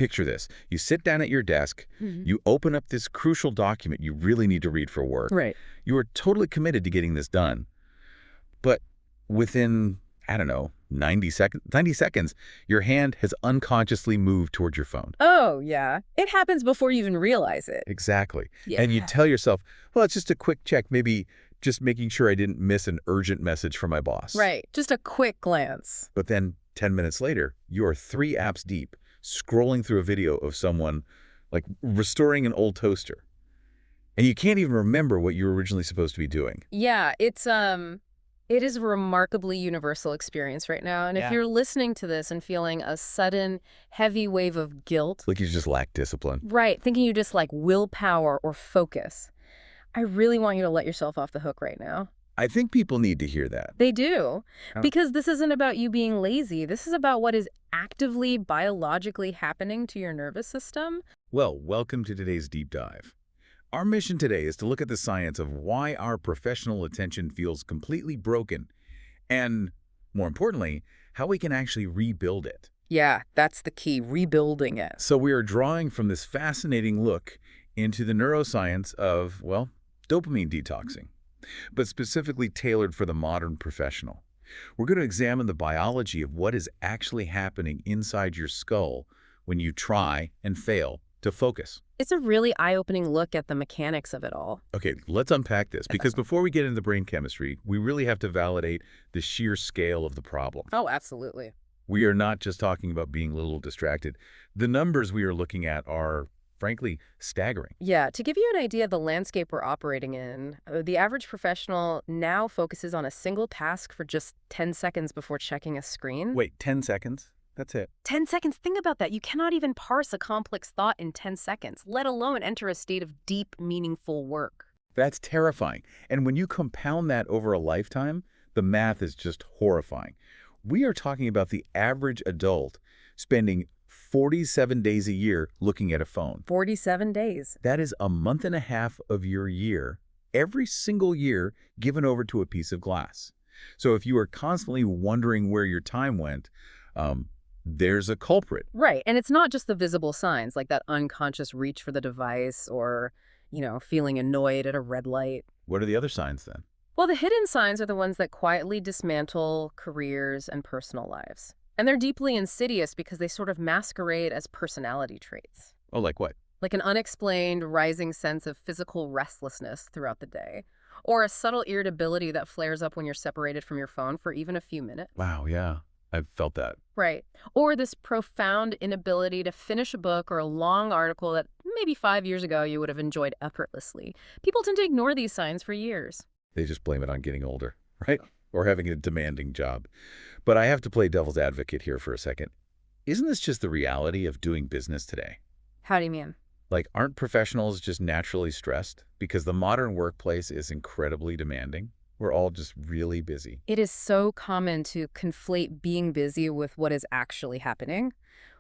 Picture this. You sit down at your desk, you open up this crucial document you really need to read for work. Right. You are totally committed to getting this done. But within, I don't know, 90 seconds, your hand has unconsciously moved towards your phone. Oh, yeah. It happens before you even realize it. Exactly. Yeah. And you tell yourself, well, it's just a quick check, maybe just making sure I didn't miss an urgent message from my boss. Right. Just a quick glance. But then 10 minutes later, you are 3 apps deep, scrolling through a video of someone like restoring an old toaster. And you can't even remember what you were originally supposed to be doing. Yeah, it is a remarkably universal experience right now. And if you're listening to this and feeling a sudden heavy wave of guilt, Like you just lack discipline. right, thinking you just like willpower or focus, I really want you to let yourself off the hook right now. I think people need to hear that. They do. Oh. Because this isn't about you being lazy. This is about what is actively biologically happening to your nervous system. Well, welcome to today's deep dive. Our mission today is to look at the science of why our professional attention feels completely broken and, more importantly, how we can actually rebuild it. Yeah, that's the key, rebuilding it. So we are drawing from this fascinating look into the neuroscience of, well, dopamine detoxing, but specifically tailored for the modern professional. We're going to examine the biology of what is actually happening inside your skull when you try and fail to focus. It's a really eye-opening look at the mechanics of it all. Okay, let's unpack this, because before we get into the brain chemistry, we really have to validate the sheer scale of the problem. Oh, absolutely. We are not just talking about being a little distracted. The numbers we are looking at are, frankly, staggering. Yeah, to give you an idea of the landscape we're operating in, the average professional now focuses on a single task for just 10 seconds before checking a screen. Wait, 10 seconds? That's it. 10 seconds? Think about that. You cannot even parse a complex thought in 10 seconds, let alone enter a state of deep, meaningful work. That's terrifying. And when you compound that over a lifetime, the math is just horrifying. We are talking about the average adult spending 47 days a year looking at a phone. 47 days. That is a month and a half of your year, every single year, given over to a piece of glass. So if you are constantly wondering where your time went, there's a culprit. Right, and it's not just the visible signs, like that unconscious reach for the device or, feeling annoyed at a red light. What are the other signs then? Well, the hidden signs are the ones that quietly dismantle careers and personal lives. And they're deeply insidious because they sort of masquerade as personality traits. Oh, like what? Like an unexplained rising sense of physical restlessness throughout the day, or a subtle irritability that flares up when you're separated from your phone for even a few minutes. Wow, yeah. I've felt that. Right. Or this profound inability to finish a book or a long article that maybe 5 years ago you would have enjoyed effortlessly. People tend to ignore these signs for years. They just blame it on getting older, right? Or having a demanding job. But I have to play devil's advocate here for a second. Isn't this just the reality of doing business today? How do you mean? Like, aren't professionals just naturally stressed? Because the modern workplace is incredibly demanding. We're all just really busy. It is so common to conflate being busy with what is actually happening,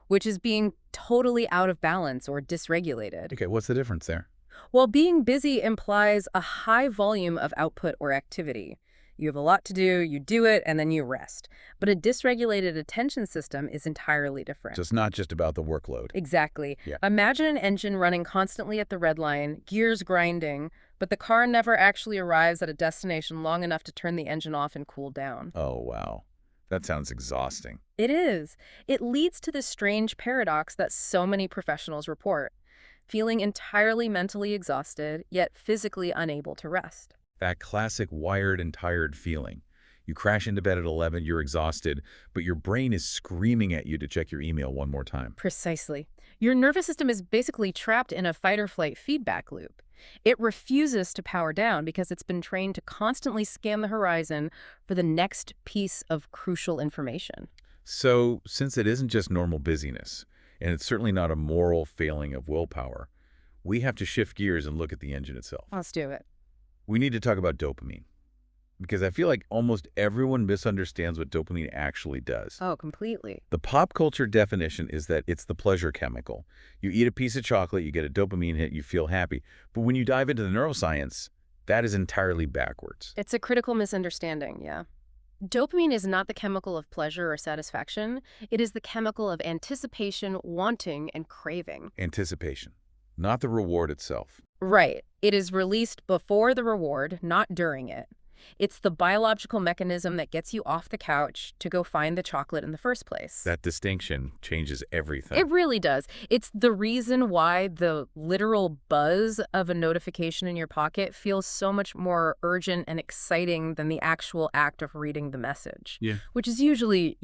which is being totally out of balance or dysregulated. Okay, what's the difference there? Well, being busy implies a high volume of output or activity. You have a lot to do, you do it, and then you rest. But a dysregulated attention system is entirely different. So it's not just about the workload. Exactly. Yeah. Imagine an engine running constantly at the red line, gears grinding, but the car never actually arrives at a destination long enough to turn the engine off and cool down. Oh, wow. That sounds exhausting. It is. It leads to this strange paradox that so many professionals report, feeling entirely mentally exhausted, yet physically unable to rest. That classic wired and tired feeling. You crash into bed at 11, you're exhausted, but your brain is screaming at you to check your email one more time. Precisely. Your nervous system is basically trapped in a fight-or-flight feedback loop. It refuses to power down because it's been trained to constantly scan the horizon for the next piece of crucial information. So, since it isn't just normal busyness, and it's certainly not a moral failing of willpower, we have to shift gears and look at the engine itself. Let's do it. We need to talk about dopamine, because I feel like almost everyone misunderstands what dopamine actually does. Oh, completely. The pop culture definition is that it's the pleasure chemical. You eat a piece of chocolate, you get a dopamine hit, you feel happy. But when you dive into the neuroscience, that is entirely backwards. It's a critical misunderstanding, yeah. Dopamine is not the chemical of pleasure or satisfaction. It is the chemical of anticipation, wanting, and craving. Anticipation, not the reward itself. Right. It is released before the reward, not during it. It's the biological mechanism that gets you off the couch to go find the chocolate in the first place. That distinction changes everything. It really does. It's the reason why the literal buzz of a notification in your pocket feels so much more urgent and exciting than the actual act of reading the message. Yeah. Which is usually,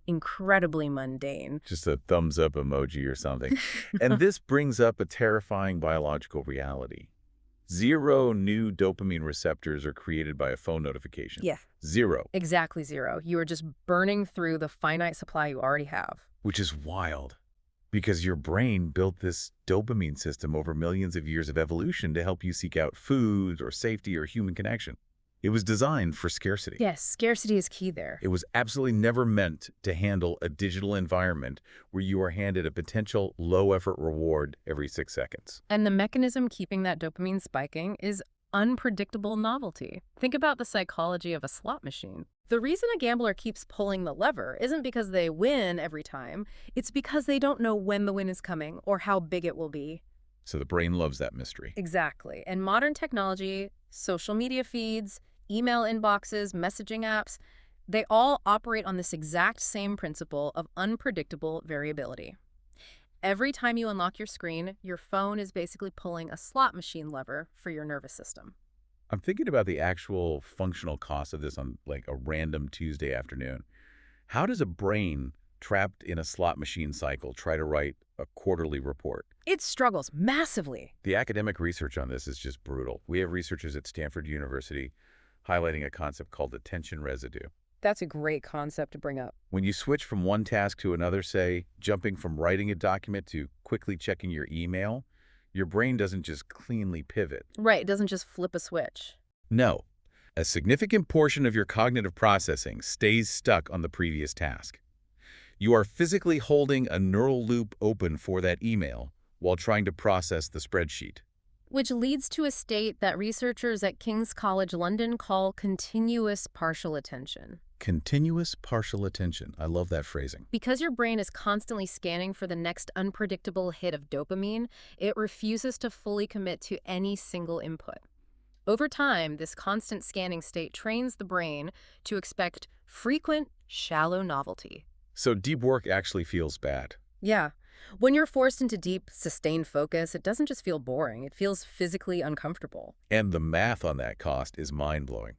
incredibly mundane. Just a thumbs up emoji or something. And this brings up a terrifying biological reality. 0 new dopamine receptors are created by a phone notification. Yes. 0. Exactly 0. You are just burning through the finite supply you already have. Which is wild, because your brain built this dopamine system over millions of years of evolution to help you seek out food or safety or human connection. It was designed for scarcity. Yes, scarcity is key there. It was absolutely never meant to handle a digital environment where you are handed a potential low-effort reward every 6 seconds. And the mechanism keeping that dopamine spiking is unpredictable novelty. Think about the psychology of a slot machine. The reason a gambler keeps pulling the lever isn't because they win every time. It's because they don't know when the win is coming or how big it will be. So the brain loves that mystery. Exactly. And modern technology, social media feeds, email inboxes, messaging apps, they all operate on this exact same principle of unpredictable variability. Every time you unlock your screen, your phone is basically pulling a slot machine lever for your nervous system. I'm thinking about the actual functional cost of this on like a random Tuesday afternoon. How does a brain trapped in a slot machine cycle try to write a quarterly report? It struggles massively. The academic research on this is just brutal. We have researchers at Stanford University highlighting a concept called attention residue. That's a great concept to bring up. When you switch from one task to another, say, jumping from writing a document to quickly checking your email, your brain doesn't just cleanly pivot. Right, it doesn't just flip a switch. No. A significant portion of your cognitive processing stays stuck on the previous task. You are physically holding a neural loop open for that email while trying to process the spreadsheet. Which leads to a state that researchers at King's College London call continuous partial attention. Continuous partial attention. I love that phrasing. Because your brain is constantly scanning for the next unpredictable hit of dopamine, it refuses to fully commit to any single input. Over time, this constant scanning state trains the brain to expect frequent, shallow novelty. So deep work actually feels bad. Yeah. When you're forced into deep, sustained focus, it doesn't just feel boring, it feels physically uncomfortable. And the math on that cost is mind-blowing.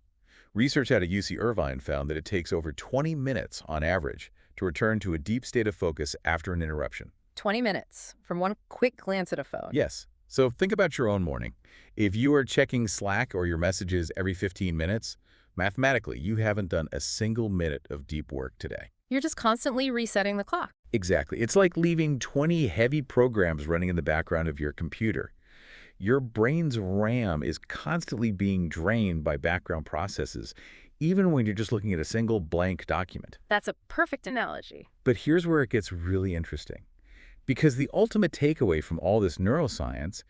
Research out of UC Irvine found that it takes over 20 minutes on average to return to a deep state of focus after an interruption. 20 minutes from one quick glance at a phone. Yes. So think about your own morning. If you are checking Slack or your messages every 15 minutes, mathematically, you haven't done a single minute of deep work today. You're just constantly resetting the clock. Exactly. It's like leaving 20 heavy programs running in the background of your computer. Your brain's RAM is constantly being drained by background processes, even when you're just looking at a single blank document. That's a perfect analogy. But here's where it gets really interesting. Because the ultimate takeaway from all this neuroscience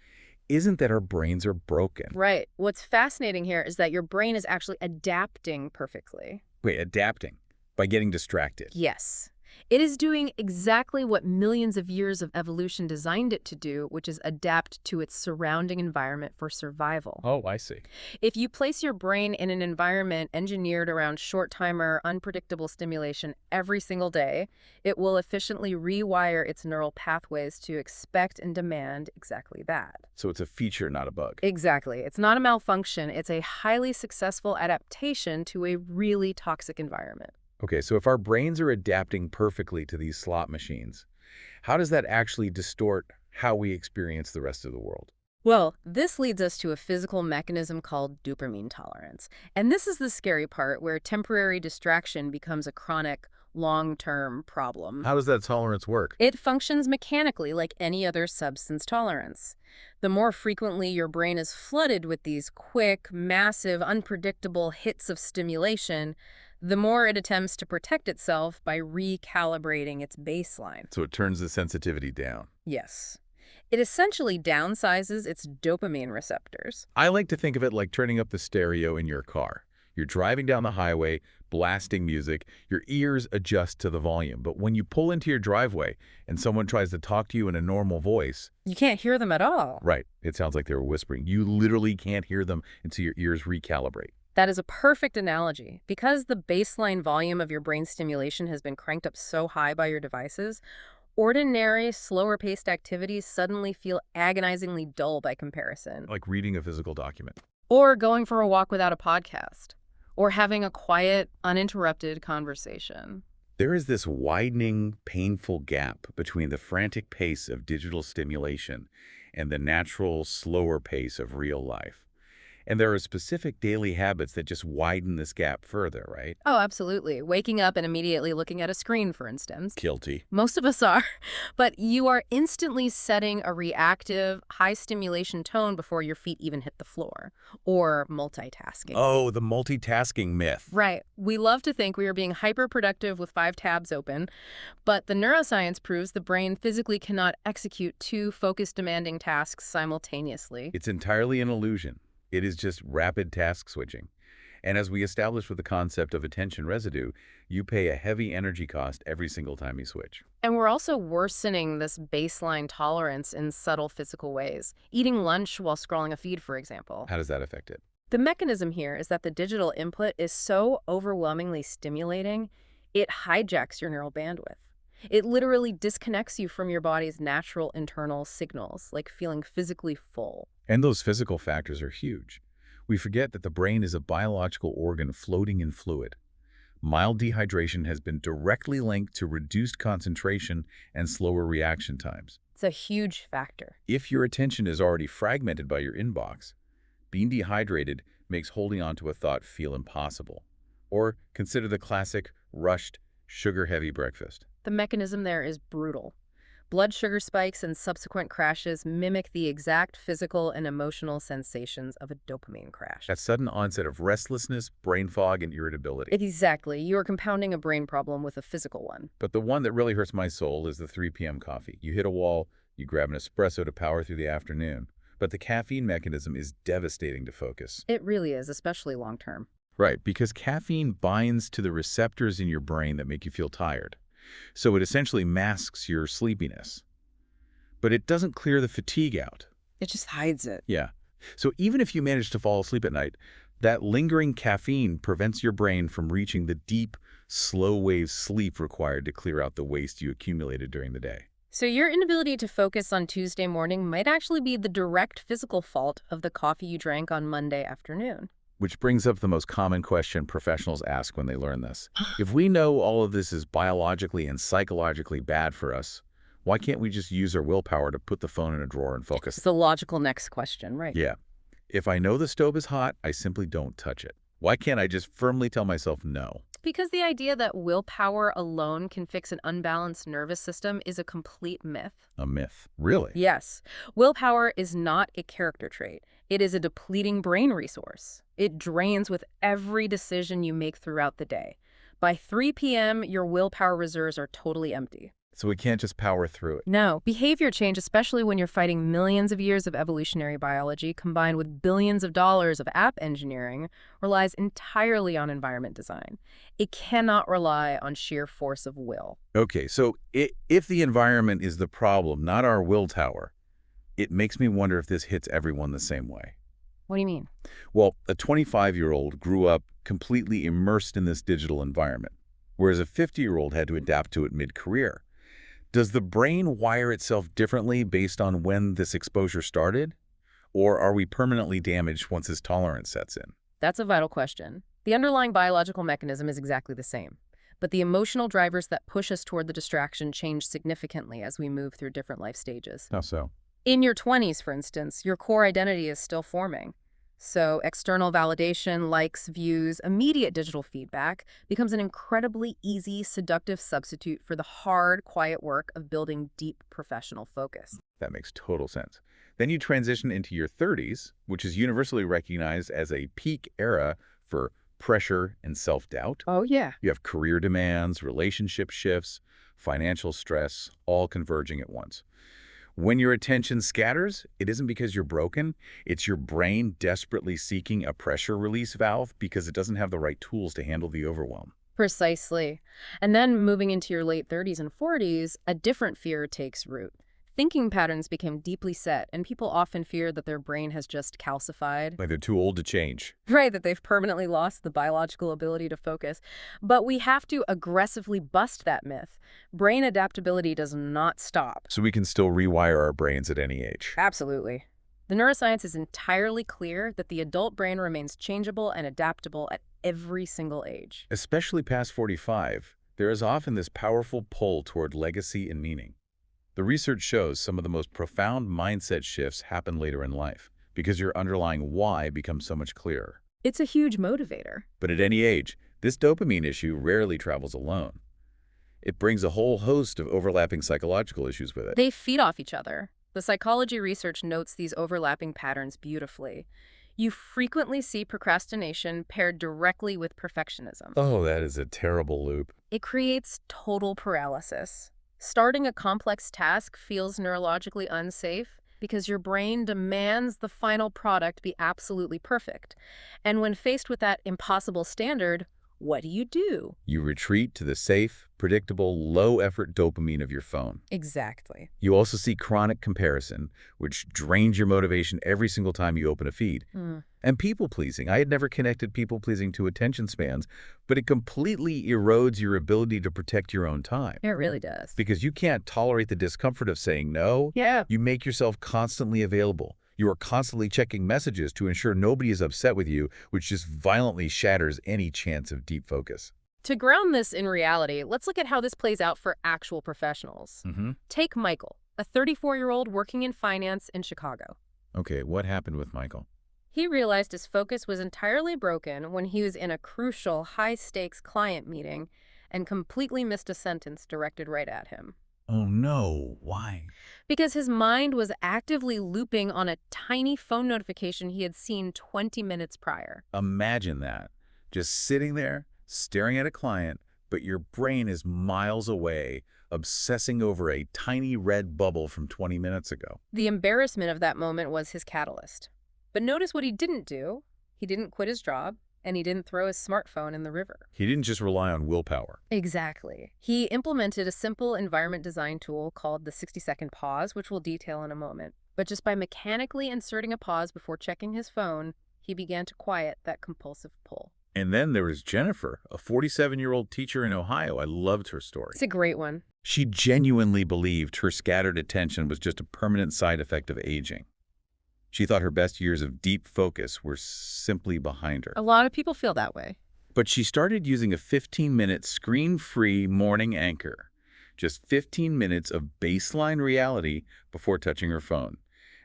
isn't that our brains are broken. Right. What's fascinating here is that your brain is actually adapting perfectly. Wait, adapting by getting distracted. Yes. It is doing exactly what millions of years of evolution designed it to do, which is adapt to its surrounding environment for survival. Oh, I see. If you place your brain in an environment engineered around short-timer, unpredictable stimulation every single day, it will efficiently rewire its neural pathways to expect and demand exactly that. So it's a feature, not a bug. Exactly. It's not a malfunction. It's a highly successful adaptation to a really toxic environment. Okay, so if our brains are adapting perfectly to these slot machines, how does that actually distort how we experience the rest of the world? Well, this leads us to a physical mechanism called dopamine tolerance. And this is the scary part where temporary distraction becomes a chronic, long-term problem. How does that tolerance work? It functions mechanically like any other substance tolerance. The more frequently your brain is flooded with these quick, massive, unpredictable hits of stimulation, the more it attempts to protect itself by recalibrating its baseline. So it turns the sensitivity down. Yes. It essentially downsizes its dopamine receptors. I like to think of it like turning up the stereo in your car. You're driving down the highway, blasting music, your ears adjust to the volume. But when you pull into your driveway and someone tries to talk to you in a normal voice, You can't hear them at all. right, it sounds like they were whispering. You literally can't hear them until your ears recalibrate. That is a perfect analogy. Because the baseline volume of your brain stimulation has been cranked up so high by your devices, ordinary, slower-paced activities suddenly feel agonizingly dull by comparison. Like reading a physical document. Or going for a walk without a podcast. Or having a quiet, uninterrupted conversation. There is this widening, painful gap between the frantic pace of digital stimulation and the natural, slower pace of real life. And there are specific daily habits that just widen this gap further, right? Oh, absolutely. Waking up and immediately looking at a screen, for instance. Guilty. Most of us are. But you are instantly setting a reactive, high-stimulation tone before your feet even hit the floor. Or multitasking. Oh, the multitasking myth. Right. We love to think we are being hyper-productive with 5 tabs open, but the neuroscience proves the brain physically cannot execute 2 focus-demanding tasks simultaneously. It's entirely an illusion. It is just rapid task switching. And as we established with the concept of attention residue, you pay a heavy energy cost every single time you switch. And we're also worsening this baseline tolerance in subtle physical ways. Eating lunch while scrolling a feed, for example. How does that affect it? The mechanism here is that the digital input is so overwhelmingly stimulating, it hijacks your neural bandwidth. It literally disconnects you from your body's natural internal signals, like feeling physically full. And those physical factors are huge. We forget that the brain is a biological organ floating in fluid. Mild dehydration has been directly linked to reduced concentration and slower reaction times. It's a huge factor. If your attention is already fragmented by your inbox, being dehydrated makes holding on to a thought feel impossible. Or consider the classic, rushed, sugar-heavy breakfast. The mechanism there is brutal. Blood sugar spikes and subsequent crashes mimic the exact physical and emotional sensations of a dopamine crash. That sudden onset of restlessness, brain fog, and irritability. Exactly. You are compounding a brain problem with a physical one. But the one that really hurts my soul is the 3 p.m. coffee. You hit a wall, you grab an espresso to power through the afternoon. But the caffeine mechanism is devastating to focus. It really is, especially long term. Right, because caffeine binds to the receptors in your brain that make you feel tired. So it essentially masks your sleepiness. But it doesn't clear the fatigue out. It just hides it. Yeah. So even if you manage to fall asleep at night, that lingering caffeine prevents your brain from reaching the deep, slow-wave sleep required to clear out the waste you accumulated during the day. So your inability to focus on Tuesday morning might actually be the direct physical fault of the coffee you drank on Monday afternoon. Which brings up the most common question professionals ask when they learn this. If we know all of this is biologically and psychologically bad for us, why can't we just use our willpower to put the phone in a drawer and focus? It's the logical next question, right? Yeah. If I know the stove is hot, I simply don't touch it. Why can't I just firmly tell myself no? Because the idea that willpower alone can fix an unbalanced nervous system is a complete myth. A myth. Really? Yes. Willpower is not a character trait. It is a depleting brain resource. It drains with every decision you make throughout the day. By 3 p.m., your willpower reserves are totally empty. So we can't just power through it. No. Behavior change, especially when you're fighting millions of years of evolutionary biology combined with billions of dollars of app engineering, relies entirely on environment design. It cannot rely on sheer force of will. Okay, so if the environment is the problem, not our will tower, it makes me wonder if this hits everyone the same way. What do you mean? Well, a 25-year-old grew up completely immersed in this digital environment, whereas a 50-year-old had to adapt to it mid-career. Does the brain wire itself differently based on when this exposure started? Or are we permanently damaged once this tolerance sets in? That's a vital question. The underlying biological mechanism is exactly the same, but the emotional drivers that push us toward the distraction change significantly as we move through different life stages. How so? In your 20s, for instance, your core identity is still forming. So external validation, likes, views, immediate digital feedback becomes an incredibly easy, seductive substitute for the hard, quiet work of building deep professional focus. That makes total sense. Then you transition into your 30s, which is universally recognized as a peak era for pressure and self-doubt. Oh, yeah. You have career demands, relationship shifts, financial stress, all converging at once. When your attention scatters, it isn't because you're broken. It's your brain desperately seeking a pressure release valve because it doesn't have the right tools to handle the overwhelm. Precisely. And then moving into your late 30s and 40s, a different fear takes root. Thinking patterns become deeply set, and people often fear that their brain has just calcified. Like they're too old to change. Right, that they've permanently lost the biological ability to focus. But we have to aggressively bust that myth. Brain adaptability does not stop. So we can still rewire our brains at any age. Absolutely. The neuroscience is entirely clear that the adult brain remains changeable and adaptable at every single age. Especially past 45, there is often this powerful pull toward legacy and meaning. The research shows some of the most profound mindset shifts happen later in life because your underlying why becomes so much clearer. It's a huge motivator. But at any age, this dopamine issue rarely travels alone. It brings a whole host of overlapping psychological issues with it. They feed off each other. The psychology research notes these overlapping patterns beautifully. You frequently see procrastination paired directly with perfectionism. Oh, that is a terrible loop. It creates total paralysis. Starting a complex task feels neurologically unsafe because your brain demands the final product be absolutely perfect. And when faced with that impossible standard, what do? You retreat to the safe, predictable, low-effort dopamine of your phone. Exactly. You also see chronic comparison, which drains your motivation every single time you open a feed. And people-pleasing. I had never connected people-pleasing to attention spans, but it completely erodes your ability to protect your own time. It really does. Because you can't tolerate the discomfort of saying no. Yeah. You make yourself constantly available. You are constantly checking messages to ensure nobody is upset with you, which just violently shatters any chance of deep focus. To ground this in reality, let's look at how this plays out for actual professionals. Take Michael, a 34-year-old working in finance in Chicago. Okay, what happened with Michael? He realized his focus was entirely broken when he was in a crucial, high-stakes client meeting and completely missed a sentence directed right at him. Oh no, why? Because his mind was actively looping on a tiny phone notification he had seen 20 minutes prior. Imagine that. Just sitting there, staring at a client, but your brain is miles away, obsessing over a tiny red bubble from 20 minutes ago. The embarrassment of that moment was his catalyst. But notice what he didn't do. He didn't quit his job, and he didn't throw his smartphone in the river. He didn't just rely on willpower. Exactly. He implemented a simple environment design tool called the 60-second pause, which we'll detail in a moment. But just by mechanically inserting a pause before checking his phone, he began to quiet that compulsive pull. And then there was Jennifer, a 47-year-old teacher in Ohio. I loved her story. It's a great one. She genuinely believed her scattered attention was just a permanent side effect of aging. She thought her best years of deep focus were simply behind her. A lot of people feel that way. But she started using a 15-minute screen-free morning anchor. Just 15 minutes of baseline reality before touching her phone.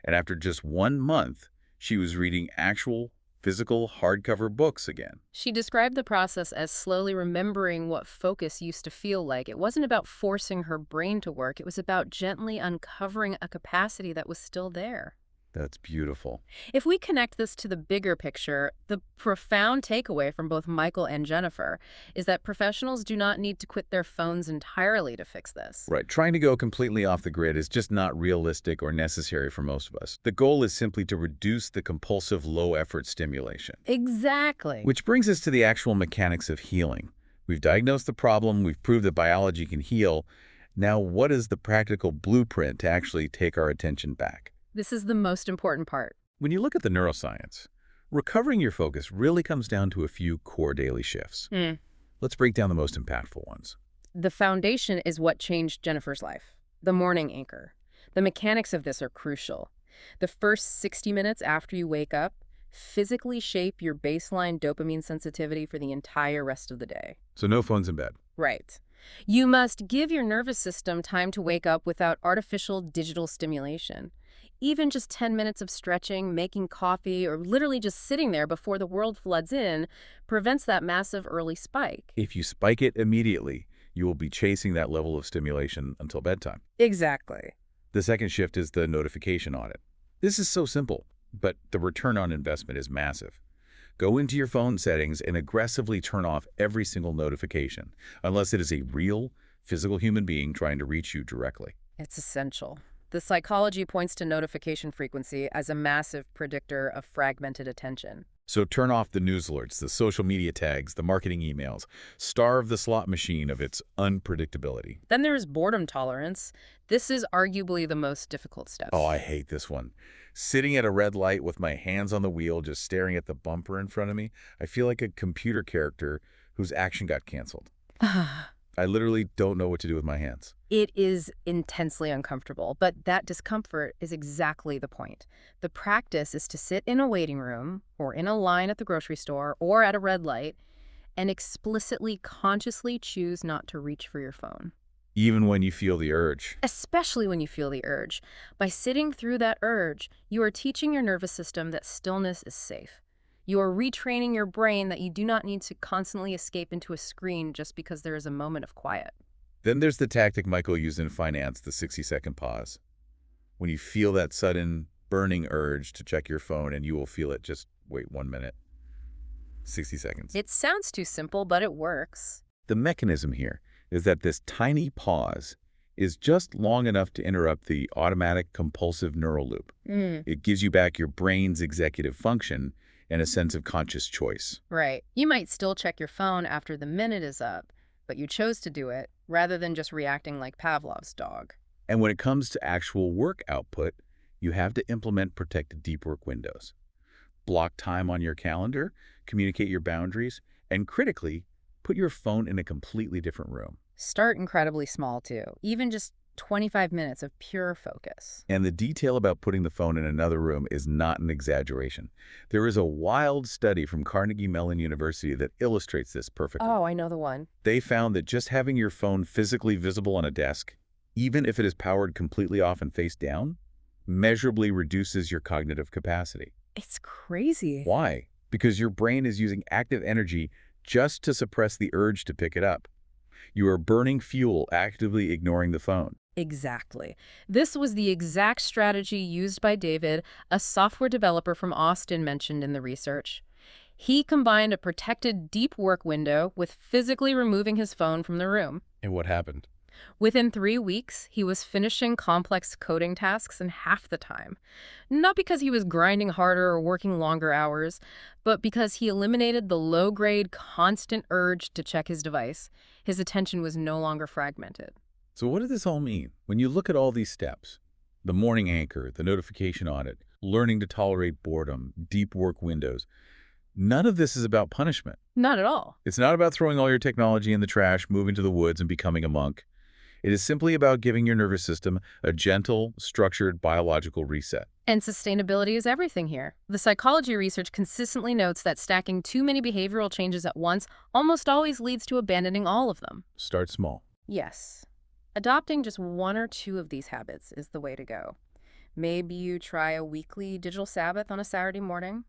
And after just 1 month, she was reading actual, physical, hardcover books again. She described the process as slowly remembering what focus used to feel like. It wasn't about forcing her brain to work. It was about gently uncovering a capacity that was still there. That's beautiful. If we connect this to the bigger picture, the profound takeaway from both Michael and Jennifer is that professionals do not need to quit their phones entirely to fix this. Right. Trying to go completely off the grid is just not realistic or necessary for most of us. The goal is simply to reduce the compulsive low-effort stimulation. Exactly. Which brings us to the actual mechanics of healing. We've diagnosed the problem. We've proved that biology can heal. Now, what is the practical blueprint to actually take our attention back? This is the most important part. When you look at the neuroscience, recovering your focus really comes down to a few core daily shifts. Let's break down the most impactful ones. The foundation is what changed Jennifer's life, the morning anchor. The mechanics of this are crucial. The first 60 minutes after you wake up physically shape your baseline dopamine sensitivity for the entire rest of the day. So no phones in bed. Right. You must give your nervous system time to wake up without artificial digital stimulation. Even just 10 minutes of stretching, making coffee, or literally just sitting there before the world floods in prevents that massive early spike. If you spike it immediately, you will be chasing that level of stimulation until bedtime. Exactly. The second shift is the notification audit. This is so simple, but the return on investment is massive. Go into your phone settings and aggressively turn off every single notification, unless it is a real, physical human being trying to reach you directly. It's essential. The psychology points to notification frequency as a massive predictor of fragmented attention. So turn off the news alerts, the social media tags, the marketing emails. Starve the slot machine of its unpredictability. Then there's boredom tolerance. This is arguably the most difficult step. Oh, I hate this one. Sitting at a red light with my hands on the wheel, just staring at the bumper in front of me, I feel like a computer character whose action got canceled. I literally don't know what to do with my hands. It is intensely uncomfortable, but that discomfort is exactly the point. The practice is to sit in a waiting room or in a line at the grocery store or at a red light and explicitly, consciously choose not to reach for your phone. Even when you feel the urge. Especially when you feel the urge. By sitting through that urge, you are teaching your nervous system that stillness is safe. You are retraining your brain that you do not need to constantly escape into a screen just because there is a moment of quiet. Then there's the tactic Michael used in finance, the 60-second pause. When you feel that sudden burning urge to check your phone, and you will feel it, just wait 1 minute. 60 seconds. It sounds too simple, but it works. The mechanism here is that this tiny pause is just long enough to interrupt the automatic compulsive neural loop. It gives you back your brain's executive function and a sense of conscious choice. Right. You might still check your phone after the minute is up, but you chose to do it rather than just reacting like Pavlov's dog. And when it comes to actual work output, you have to implement protected deep work windows. Block time on your calendar, communicate your boundaries, and critically, put your phone in a completely different room. Start incredibly small, too. Even just 25 minutes of pure focus. And the detail about putting the phone in another room is not an exaggeration. There is a wild study from Carnegie Mellon University that illustrates this perfectly. Oh, I know the one. They found that just having your phone physically visible on a desk, even if it is powered completely off and face down, measurably reduces your cognitive capacity. It's crazy. Why? Because your brain is using active energy just to suppress the urge to pick it up. You are burning fuel, actively ignoring the phone. Exactly. This was the exact strategy used by David, a software developer from Austin mentioned in the research. He combined a protected deep work window with physically removing his phone from the room. And what happened? Within 3 weeks, he was finishing complex coding tasks in half the time. Not because he was grinding harder or working longer hours, but because he eliminated the low-grade, constant urge to check his device. His attention was no longer fragmented. So what does this all mean? When you look at all these steps, the morning anchor, the notification audit, learning to tolerate boredom, deep work windows, none of this is about punishment. Not at all. It's not about throwing all your technology in the trash, moving to the woods, and becoming a monk. It is simply about giving your nervous system a gentle, structured biological reset. And sustainability is everything here. The psychology research consistently notes that stacking too many behavioral changes at once almost always leads to abandoning all of them. Start small. Yes. Adopting just 1 or 2 of these habits is the way to go. Maybe you try a weekly digital Sabbath on a Saturday morning,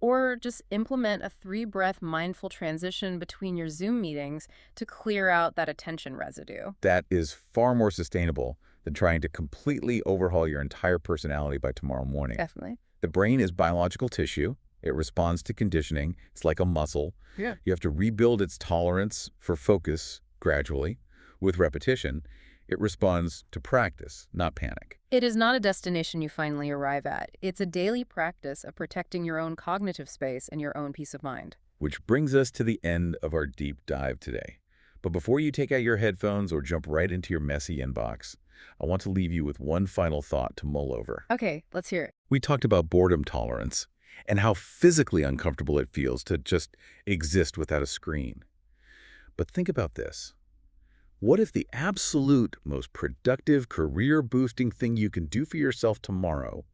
or just implement a 3-breath mindful transition between your Zoom meetings to clear out that attention residue. That is far more sustainable than trying to completely overhaul your entire personality by tomorrow morning. Definitely. The brain is biological tissue. It responds to conditioning. It's like a muscle. Yeah. You have to rebuild its tolerance for focus gradually. With repetition, it responds to practice, not panic. It is not a destination you finally arrive at. It's a daily practice of protecting your own cognitive space and your own peace of mind. Which brings us to the end of our deep dive today. But before you take out your headphones or jump right into your messy inbox, I want to leave you with one final thought to mull over. Okay, let's hear it. We talked about boredom tolerance and how physically uncomfortable it feels to just exist without a screen. But think about this. What if the absolute most productive, career-boosting thing you can do for yourself tomorrow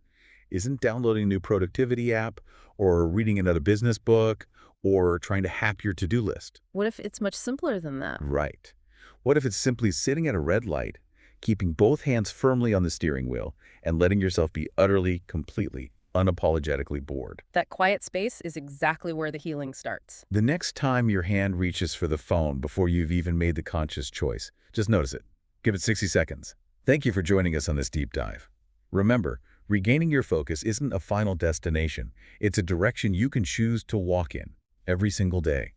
isn't downloading a new productivity app or reading another business book or trying to hack your to-do list? What if it's much simpler than that? Right. What if it's simply sitting at a red light, keeping both hands firmly on the steering wheel, and letting yourself be utterly, completely, unapologetically bored? That quiet space is exactly where the healing starts. The next time your hand reaches for the phone before you've even made the conscious choice, just notice it. Give it 60 seconds. Thank you for joining us on this deep dive. Remember, regaining your focus isn't a final destination. It's a direction you can choose to walk in every single day.